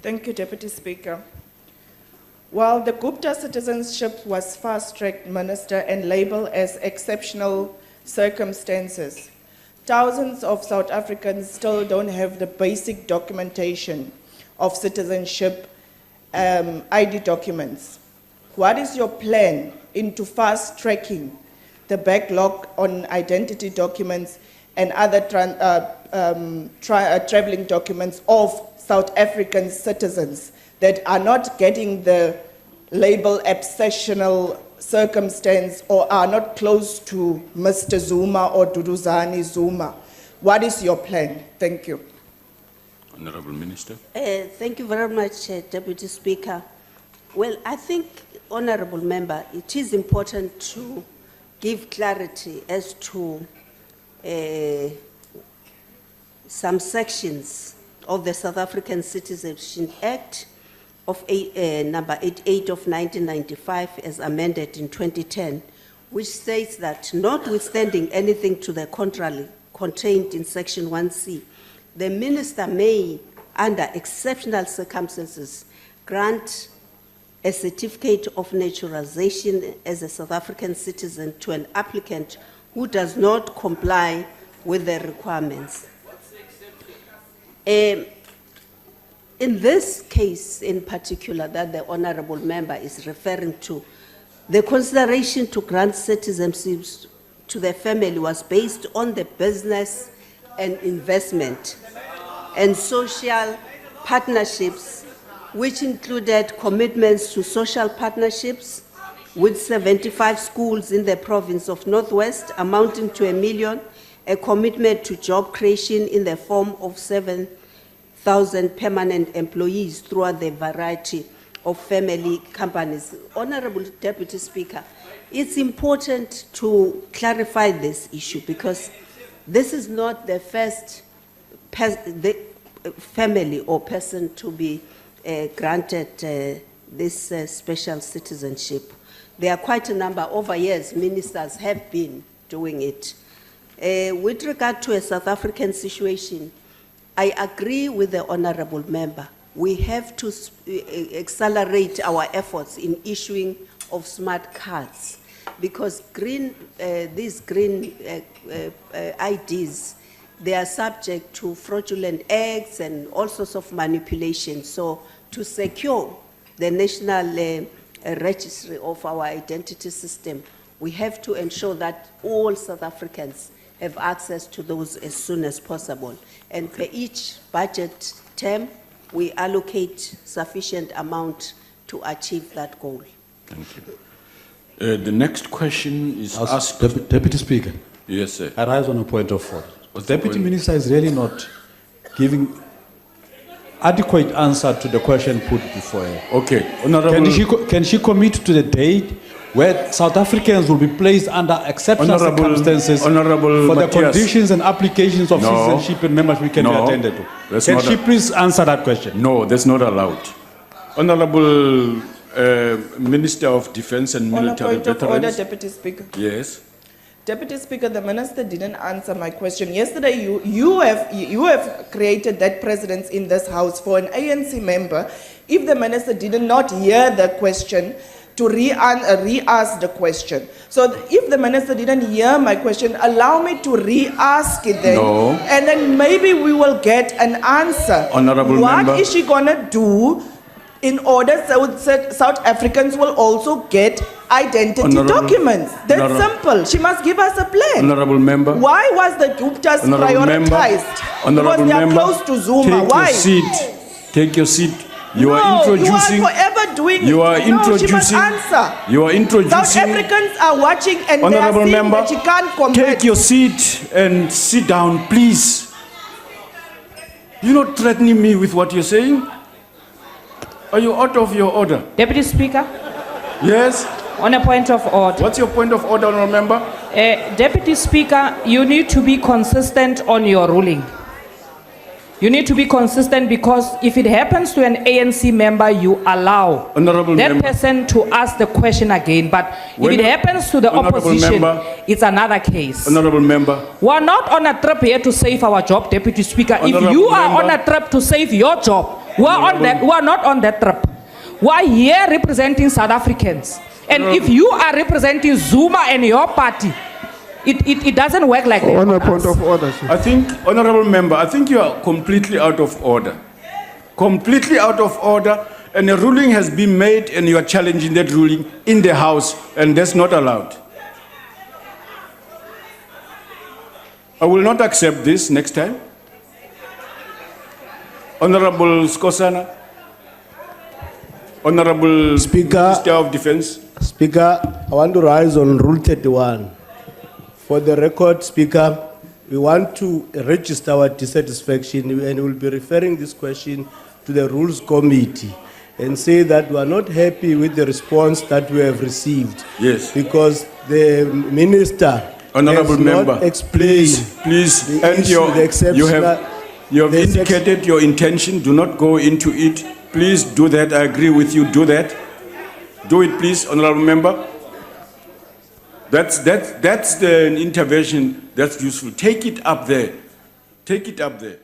Thank you, Deputy Speaker. While the Gupta citizenship was fast-tracked, Minister, and labeled as exceptional circumstances, thousands of South Africans still don't have the basic documentation of citizenship ID documents. What is your plan into fast-tracking the backlog on identity documents and other traveling documents of South African citizens that are not getting the label exceptional circumstance or are not close to Mr. Zuma or Duduzane Zuma? What is your plan? Thank you. Honorable Minister. Thank you very much, Deputy Speaker. Well, I think, Honorable Member, it is important to give clarity as to some sections of the South African Citizenship Act of number 88 of 1995 as amended in 2010, which states that notwithstanding anything to the contrary contained in section 1C, the minister may, under exceptional circumstances, grant a certificate of naturalization as a South African citizen to an applicant who does not comply with the requirements. In this case in particular that the Honorable Member is referring to, the consideration to grant citizenship to the family was based on the business and investment and social partnerships, which included commitments to social partnerships with 75 schools in the province of Northwest, amounting to $1 million, a commitment to job creation in the form of 7,000 permanent employees throughout the variety of family companies. Honorable Deputy Speaker, it's important to clarify this issue because this is not the first family or person to be granted this special citizenship. There are quite a number over years ministers have been doing it. With regard to a South African situation, I agree with the Honorable Member. We have to accelerate our efforts in issuing of smart cards because these green IDs, they are subject to fraudulent acts and all sorts of manipulation. So to secure the national registry of our identity system, we have to ensure that all South Africans have access to those as soon as possible. And for each budget term, we allocate sufficient amount to achieve that goal. Thank you. The next question is asked. Deputy Speaker. Yes, sir. I rise on a point of order. The Deputy Minister is really not giving adequate answer to the question put before her. Okay. Honorable. Can she commit to the date where South Africans will be placed under exceptional circumstances for the conditions and applications of citizenship and membership can be attended to? Can she please answer that question? No, that's not allowed. Honorable Minister of Defense and Military Veterans. Order, Deputy Speaker. Yes. Deputy Speaker, the Minister didn't answer my question. Yesterday, you have created that precedence in this House for an ANC member, if the Minister did not hear the question, to re-ask the question. So if the Minister didn't hear my question, allow me to re-ask it then. No. And then maybe we will get an answer. Honorable Member. What is she going to do in order so South Africans will also get identity documents? That's simple. She must give us a plan. Honorable Member. Why was the Guptas prioritized? Because they are close to Zuma. Why? Take your seat. Take your seat. You are introducing. You are forever doing. You are introducing. She must answer. You are introducing. South Africans are watching and Honorable they are Member, that she can't comment. take your seat and sit down, please. You're not threatening me with what you're saying. Are you out of your order? Deputy Speaker. Yes. On a point of order. What's your point of order, Honorable Member? Deputy Speaker, you need to be consistent on your ruling. You need to be consistent because if it happens to an ANC member, you allow that person to ask the question again. But if it happens to the opposition, it's another case. Honorable Member. We are not on a trip here to save our job, Deputy Speaker. If you are on a trip to save your job, who are not on that trip, who are here representing South Africans. And if you are representing Zuma and your party, it doesn't work like that. On a point of order, sir. I think, Honorable Member, I think you are completely out of order. Completely out of order, and a ruling has been made and you are challenging that ruling in the House, and that's not allowed. I will not accept this next time. Honorable Skosana, Honorable Speaker, Minister of Defense. Speaker, I want to rise on Rule 31. For the record, Speaker, we want to register our dissatisfaction and we'll be referring this question to the Rules Committee and say that we are not happy with the response that we have received. Yes. Because the Minister Honorable has Member, not explained please, the and issue, the exceptional... you have indicated your intention. Do not go into it. Please do that. I agree with you. Do that. Do it, please, Honorable Member. That's the intervention that's useful. Take it up there. Take it up there.